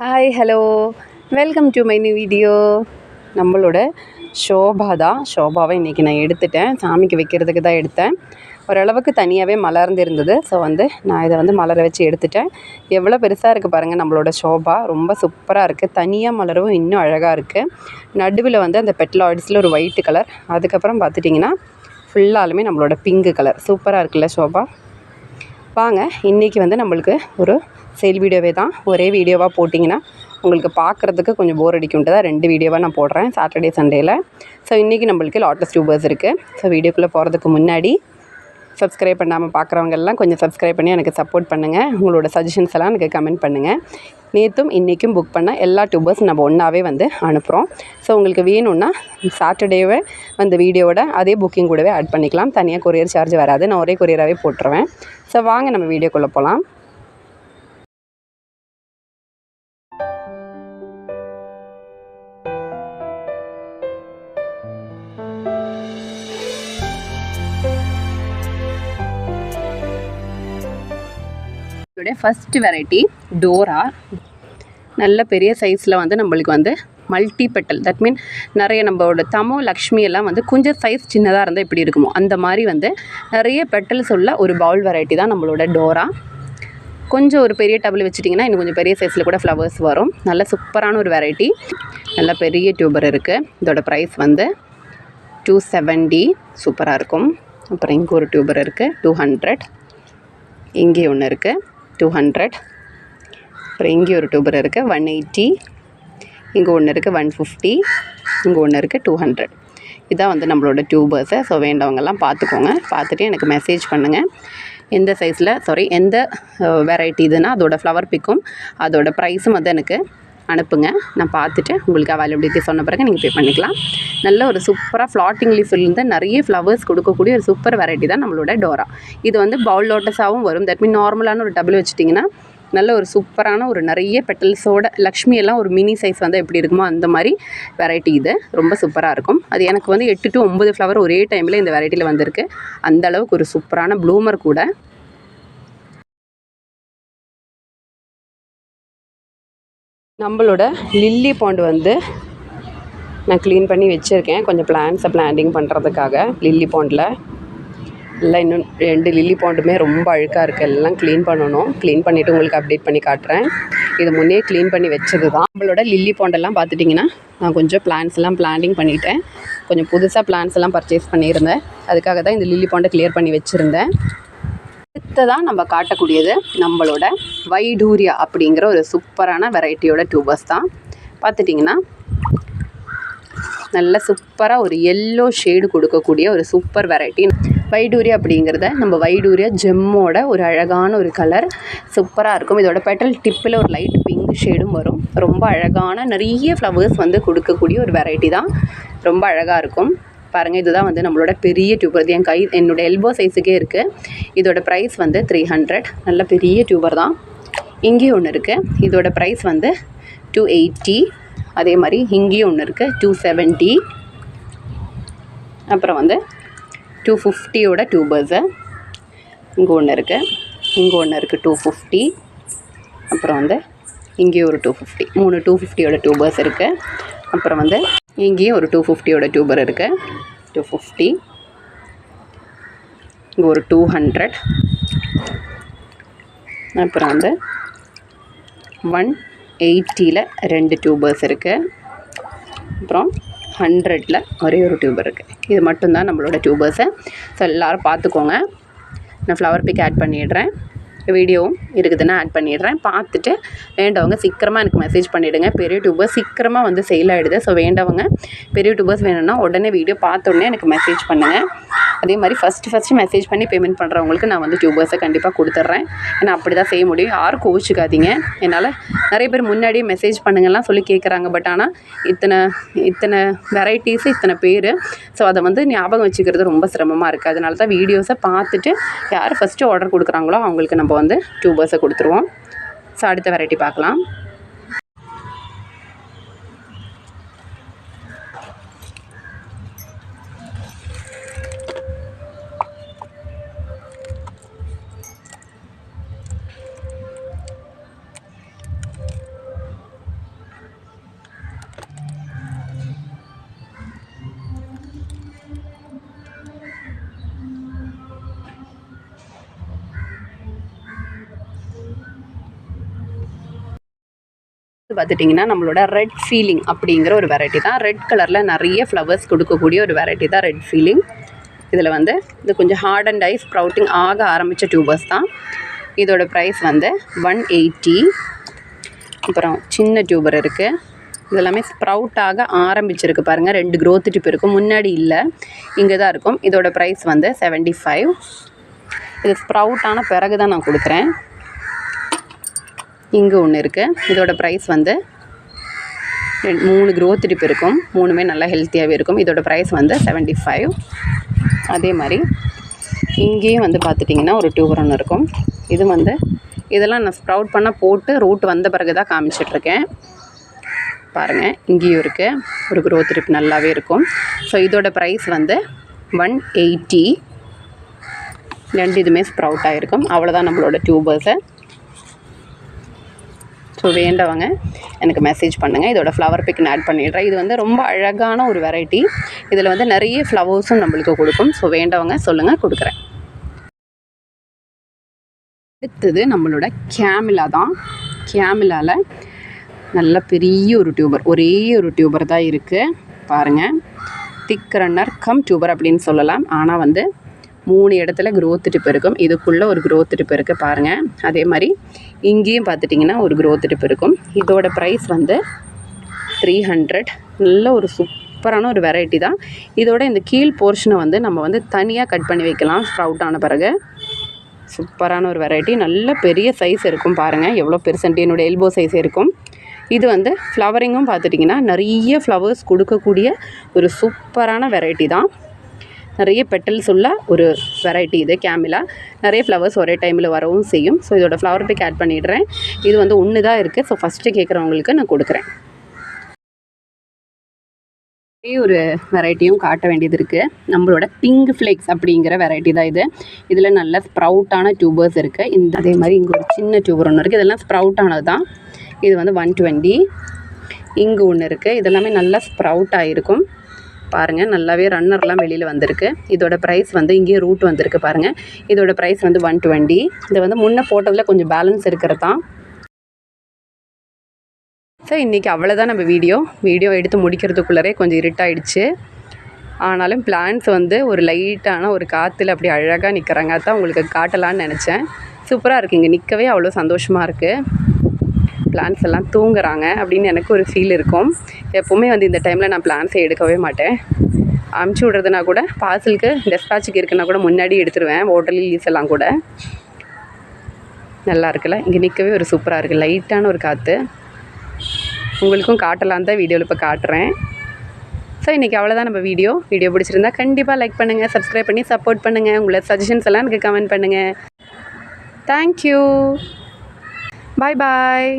Hi hello welcome to my new video. நம்மளோட ஷோபாவை இன்றைக்கி நான் எடுத்துட்டேன். சாமிக்கு வைக்கிறதுக்கு தான் எடுத்தேன். ஓரளவுக்கு தனியாகவே மலர்ந்துருந்தது. ஸோ நான் இதை மலர வச்சு எடுத்துட்டேன். எவ்வளோ பெருசாக இருக்குது பாருங்கள். நம்மளோட ஷோபா ரொம்ப சூப்பராக இருக்குது. தனியாக மலரவும் இன்னும் அழகாக இருக்குது. நடுவில் அந்த பெட்லாய்ட்ஸில் ஒரு ஒயிட் கலர், அதுக்கப்புறம் பார்த்துட்டிங்கன்னா ஃபுல்லாலுமே நம்மளோட பிங்க் கலர். சூப்பராக இருக்குல்ல ஷோபா. வாங்க, இன்றைக்கி நம்மளுக்கு ஒரு சேல் வீடியோவே தான். ஒரே வீடியோவாக போட்டிங்கன்னா உங்களுக்கு பார்க்குறதுக்கு கொஞ்சம் போர் அடிக்கும்ட்டு தான் 2 வீடியோவாக நான் போடுறேன் சாட்டர்டே சண்டேயில். ஸோ இன்றைக்கி நம்மளுக்கு லாட்டஸ் டியூபர்ஸ் இருக்குது. ஸோ வீடியோக்குள்ளே போகிறதுக்கு முன்னாடி சப்ஸ்கிரைப் பண்ணாமல் பார்க்குறவங்கெல்லாம் கொஞ்சம் சப்ஸ்கிரைப் பண்ணி எனக்கு சப்போர்ட் பண்ணுங்கள். உங்களோட சஜஷன்ஸ் எல்லாம் எனக்கு கமெண்ட் பண்ணுங்கள். நேற்றும் இன்றைக்கும் புக் பண்ண எல்லா டியூபர்ஸ் நம்ம ஒன்றாவே அனுப்புகிறோம். ஸோ உங்களுக்கு வேணும்னா சாட்டர்டேவே வீடியோவோட அதே புக்கிங் கூடவே ஆட் பண்ணிக்கலாம். தனியாக கொரியர் சார்ஜ் வராது. நான் ஒரே கொரியராகவே போட்டுருவேன். ஸோ வாங்க நம்ம வீடியோக்குள்ளே போகலாம். First variety Dora. நல்ல பெரிய சைஸில் நம்மளுக்கு மல்டி பெட்டல், தட் மீன் நிறைய நம்மளோட தமோ லக்ஷ்மி எல்லாம் கொஞ்சம் சைஸ் சின்னதாக இருந்தால் எப்படி இருக்குமோ அந்த மாதிரி நிறைய பெட்டல்ஸ் உள்ள ஒரு பவுல் வெரைட்டி தான் நம்மளோட டோரா. கொஞ்சம் ஒரு பெரிய டபுள் வச்சுட்டிங்கன்னா இன்னும் கொஞ்சம் பெரிய சைஸில் கூட ஃப்ளவர்ஸ் வரும். நல்ல சூப்பரான ஒரு வெரைட்டி. நல்ல பெரிய டியூபர் இருக்குது. இதோட ப்ரைஸ் 270. சூப்பராக இருக்கும். அப்புறம் இங்கே ஒரு டியூபர் இருக்குது 200. இங்கே ஒன்று இருக்குது 200. அப்புறம் இங்கே ஒரு டியூபர் இருக்குது 180. இங்கே ஒன்று இருக்குது 150. இங்கே ஒன்று இருக்குது 200. இதான் நம்மளோட டியூபர்ஸை. ஸோ வேண்டவங்கெல்லாம் பார்த்துக்கோங்க. பார்த்துட்டு எனக்கு மெசேஜ் பண்ணுங்கள். எந்த சைஸில் எந்த வெரைட்டி இதுன்னா அதோடய ஃப்ளவர் பிக்கும் அதோட ப்ரைஸும் எனக்கு அனுப்புங்க. நான் பார்த்துட்டு உங்களுக்கு அவைலபிலிட்டி சொன்ன பிறகு நீங்கள் பே பண்ணிக்கலாம். நல்ல ஒரு சூப்பராக ஃப்ளாட்டிங் லீஃப்லேருந்து நிறைய ஃப்ளவர்ஸ் கொடுக்கக்கூடிய ஒரு சூப்பர் வெரைட்டி தான் நம்மளோட டோரா. இது பவுல் லோட்டஸாகவும் வரும். தட் மீன் நார்மலான ஒரு டபுள் வச்சுட்டிங்கன்னா நல்ல ஒரு சூப்பரான ஒரு நிறைய பெட்டல்ஸோட லக்ஷ்மி எல்லாம் ஒரு மினி சைஸ் எப்படி இருக்குமோ அந்த மாதிரி வெரைட்டி. இது ரொம்ப சூப்பராக இருக்கும். அது எனக்கு 8 to 9 ஃப்ளவர் ஒரே டைமில் இந்த வெரைட்டியில் வந்திருக்கு. அந்த அளவுக்கு ஒரு சூப்பரான ப்ளூமர் கூட. நம்மளோட லில்லி பாண்ட் நான் க்ளீன் பண்ணி வச்சுருக்கேன். கொஞ்சம் பிளான்ஸை பிளான்டிங் பண்ணுறதுக்காக. லில்லி பாண்டில் எல்லாம் இன்னும் 2 லில்லி பாண்டுமே ரொம்ப அழுக்காக இருக்குது. எல்லாம் க்ளீன் பண்ணணும். க்ளீன் பண்ணிவிட்டு உங்களுக்கு அப்டேட் பண்ணி காட்டுறேன். இது முன்னே க்ளீன் பண்ணி வச்சது தான். நம்மளோட லில்லி பாண்டெல்லாம் பார்த்துட்டிங்கன்னா நான் கொஞ்சம் பிளான்ஸ் எல்லாம் பிளான்டிங் பண்ணிவிட்டேன். கொஞ்சம் புதுசாக பிளான்ஸ் எல்லாம் பர்ச்சேஸ் பண்ணியிருந்தேன். அதுக்காக தான் இந்த லில்லி பாண்டை கிளியர் பண்ணி வச்சுருந்தேன். அடுத்ததான் நம்ம காட்டக்கூடியது நம்மளோட வைடூரியா அப்படிங்கிற ஒரு சூப்பரான வெரைட்டியோட டியூபர்ஸ் தான். பார்த்துட்டிங்கன்னா நல்ல சூப்பராக ஒரு எல்லோ ஷேடு கொடுக்கக்கூடிய ஒரு சூப்பர் வெரைட்டி வைடூரியா. அப்படிங்கிறத நம்ம வைடூரியா ஜெம்மோட ஒரு அழகான ஒரு கலர் சூப்பராக இருக்கும். இதோட பெட்டல் டிப்பில் ஒரு லைட் பிங்க் ஷேடும் வரும். ரொம்ப அழகான நிறைய ஃப்ளவர்ஸ் கொடுக்கக்கூடிய ஒரு வெரைட்டி தான். ரொம்ப அழகாக இருக்கும். பாருங்கள், இதுதான் நம்மளோட பெரிய டியூபர். என்னோட எல்போ சைஸுக்கே இருக்குது. இதோட ப்ரைஸ் 300. நல்ல பெரிய டியூபர் தான். இங்கேயும் ஒன்று இருக்குது. இதோட ப்ரைஸ் 280. அதே மாதிரி இங்கேயும் ஒன்று இருக்குது 270. அப்புறம் 250யோட டியூபர்ஸு இங்கே ஒன்று இருக்குது. இங்கே ஒன்று இருக்குது 250. அப்புறம் இங்கேயும் ஒரு 250. 3 250யோட டியூபர்ஸ் இருக்குது. அப்புறம் இங்கேயும் ஒரு 250யோட டியூபர் இருக்குது 250. இங்கே ஒரு 200. அப்புறம் 180ல் 2 டியூபர்ஸ் இருக்குது. அப்புறம் 100ல் ஒரே ஒரு டியூபர் இருக்குது. இது மட்டும்தான் நம்மளோட டியூபர்ஸை. ஸோ எல்லோரும் பார்த்துக்கோங்க. நான் ஃப்ளவர் பிக் ஆட் பண்ணிடுறேன். வீடியோவும் இருக்குதுன்னா ஆட் பண்ணிடுறேன். பார்த்துட்டு வேண்டவங்க சீக்கிரமாக எனக்கு மெசேஜ் பண்ணிவிடுங்க. பெரிய டியூபர்ஸ் சீக்கிரமாக சேல் ஆகிடுது. ஸோ வேண்டவங்க பெரிய டியூபர்ஸ் வேணும்னா உடனே வீடியோ பார்த்தோன்னே எனக்கு மெசேஜ் பண்ணுங்கள். அதே மாதிரி ஃபஸ்ட்டு மெசேஜ் பண்ணி பேமெண்ட் பண்ணுறவங்களுக்கு நான் டியூபர்ஸை கண்டிப்பாக கொடுத்துட்றேன். ஏன்னா அப்படி தான் செய்ய முடியும். யாரும் கோவிச்சுக்காதீங்க. என்னால் நிறைய பேர் முன்னாடியே மெசேஜ் பண்ணுங்கள்லாம் சொல்லி கேட்குறாங்க. பட் ஆனால் இத்தனை வெரைட்டிஸு இத்தனை பேர். ஸோ அதை ஞாபகம் வச்சுக்கிறது ரொம்ப சிரமமாக இருக்குது. அதனால தான் வீடியோஸை பார்த்துட்டு யார் ஃபஸ்ட்டு ஆர்டர் கொடுக்குறாங்களோ அவங்களுக்கு நம்ம டியூபர்ஸை கொடுத்துருவோம். ஸோ அடுத்த வெரைட்டி பார்க்கலாம். இது பார்த்துட்டிங்கன்னா நம்மளோட ரெட் ஃபீலிங் அப்படிங்கிற ஒரு வெரைட்டி தான். ரெட் கலரில் நிறைய ஃப்ளவர்ஸ் கொடுக்கக்கூடிய ஒரு வெரைட்டி தான் ரெட் ஃபீலிங். இதில் வந்து இது கொஞ்சம் ஹார்ட் அண்ட் ஐ ஸ்ப்ரவுட்டிங் ஆக ஆரம்பித்த டியூபர்ஸ் தான். இதோட ப்ரைஸ் வந்து 180. அப்புறம் சின்ன டியூபர் இருக்குது. இதெல்லாமே ஸ்ப்ரவுட் ஆக ஆரம்பிச்சிருக்கு பாருங்கள். 2 க்ரோத் டிப் இருக்கும், முன்னாடி இல்லை, இங்கே தான் இருக்கும். இதோட ப்ரைஸ் வந்து 75. இது ஸ்ப்ரவுட்டான பிறகு தான் நான் கொடுக்குறேன். இங்கே ஒன்று இருக்குது. இதோட ப்ரைஸ் வந்து 3 க்ரோத் டிப் இருக்கும், 3மே நல்லா ஹெல்த்தியாகவே இருக்கும். இதோட ப்ரைஸ் வந்து 75. அதே மாதிரி இங்கேயும் வந்து பார்த்துட்டிங்கன்னா ஒரு டியூபர் ஒன்று இருக்கும். இது வந்து இதெல்லாம் நான் ஸ்ப்ரவுட் பண்ண போட்டு ரூட் வந்த பிறகு தான் காமிச்சிட்ருக்கேன். பாருங்கள், இங்கேயும் இருக்குது ஒரு க்ரோத் டிப் நல்லாவே இருக்கும். ஸோ இதோட ப்ரைஸ் வந்து 180. 2 இதுவுமே ஸ்ப்ரவுட் ஆகிருக்கும். அவ்வளோதான் நம்மளோட டியூபர்ஸை. ஸோ வேண்டவங்க எனக்கு மெசேஜ் பண்ணுங்கள். இதோட ஃப்ளவர் பிக் நான் ஆட் பண்ணிடுறேன். இது வந்து ரொம்ப அழகான ஒரு வெரைட்டி. இதில் வந்து நிறைய ஃப்ளவர்ஸும் நம்மளுக்கு கொடுக்கும். ஸோ வேண்டவங்க சொல்லுங்கள், கொடுக்குறேன். அடுத்தது நம்மளோட கேமிலா தான். கேமிலாவில் நல்ல பெரிய ஒரு டியூபர், ஒரே ஒரு டியூபர் தான் இருக்குது பாருங்கள். திக் ரன்னர் கம் டியூபர் அப்படின்னு சொல்லலாம். ஆனால் வந்து 3 இடத்துல க்ரோத் டிப் இருக்கும். இதுக்குள்ளே ஒரு க்ரோத் டிப் இருக்குது பாருங்கள். அதே மாதிரி இங்கேயும் பார்த்துட்டிங்கன்னா ஒரு க்ரோத் டிப் இருக்கும். இதோட ப்ரைஸ் வந்து 300. நல்ல ஒரு சூப்பரான ஒரு வெரைட்டி தான். இதோட இந்த கீழ் போர்ஷனை வந்து நம்ம வந்து தனியாக கட் பண்ணி வைக்கலாம் ஸ்ப்ரவுட் ஆன பிறகு. சூப்பரான ஒரு வெரைட்டி. நல்ல பெரிய சைஸ் இருக்கும் பாருங்கள். எவ்வளோ பெருசன்ட்டு என்னோடய எல்போ சைஸ் இருக்கும். இது வந்து ஃப்ளவரிங்கும் பார்த்துட்டிங்கன்னா நிறைய ஃப்ளவர்ஸ் கொடுக்கக்கூடிய ஒரு சூப்பரான வெரைட்டி தான். நிறைய பெட்டல்ஸ் உள்ள ஒரு வெரைட்டி இது கேமிலா. நிறைய ஃப்ளவர்ஸ் ஒரே டைமில் வரவும் செய்யும். ஸோ இதோட ஃப்ளவர் பிக் ஆட் பண்ணிடுறேன். இது வந்து ஒன்று தான் இருக்குது. ஸோ ஃபஸ்ட்டு கேட்குறவங்களுக்கு நான் கொடுக்குறேன். ஒரு வெரைட்டியும் காட்ட வேண்டியது இருக்குது. நம்மளோட பிங்க் ஃப்ளேக்ஸ் அப்படிங்கிற வெரைட்டி தான் இது. இதில் நல்ல ஸ்ப்ரவுட்டான டியூபர்ஸ் இருக்குது. இந்த அதே மாதிரி இங்கே ஒரு சின்ன டியூபர் ஒன்று இருக்குது. இதெல்லாம் ஸ்ப்ரவுட்டானது தான். இது வந்து 120. இங்கே ஒன்று இருக்குது. இதெல்லாமே நல்லா ஸ்ப்ரவுட் ஆகிருக்கும் பாருங்கள். நல்லாவே ரன்னர்லாம் வெளியில் வந்திருக்கு. இதோட ப்ரைஸ் வந்து இங்கேயே ரூட் வந்திருக்கு பாருங்கள். இதோட ப்ரைஸ் வந்து 120. இது வந்து முன்னே போட்டதில் கொஞ்சம் பேலன்ஸ் இருக்கிறது தான். ஸோ இன்றைக்கி அவ்வளோதான் நம்ம வீடியோ எடுத்து முடிக்கிறதுக்குள்ளரே கொஞ்சம் இருட்டாயிடுச்சு. ஆனாலும் பிளான்ஸ் வந்து ஒரு லைட்டான ஒரு காற்றுல அப்படி அழகாக நிற்கிறாங்க. அதான் உங்களுக்கு காட்டலான்னு நினச்சேன். சூப்பராக இருக்குது. இங்கே நிற்கவே அவ்வளோ சந்தோஷமாக இருக்குது. பிளான்ஸ் எல்லாம் தூங்குறாங்க அப்படின்னு எனக்கு ஒரு ஃபீல் இருக்கும். எப்போவுமே வந்து இந்த டைமில் நான் பிளான்ஸை எடுக்கவே மாட்டேன். அமுச்சு விட்றதுனா கூட பார்சலுக்கு டெஸ்பாச்சுக்கு இருக்குன்னா கூட முன்னாடி எடுத்துருவேன். ஹோட்டல் லீஸ் எல்லாம் கூட நல்லா இருக்குல்ல. இங்கே நிற்கவே ஒரு சூப்பராக இருக்குது. லைட்டான ஒரு காற்று. உங்களுக்கும் காட்டலான்னு தான் வீடியோவில் இப்போ காட்டுறேன். ஸோ இன்றைக்கி அவ்வளோதான் நம்ம வீடியோ பிடிச்சிருந்தா கண்டிப்பாக லைக் பண்ணுங்கள், சப்ஸ்கிரைப் பண்ணி சப்போர்ட் பண்ணுங்கள். உங்களோட சஜஷன்ஸ் எல்லாம் எனக்கு கமெண்ட் பண்ணுங்கள். தேங்க்யூ. பாய் பாய்.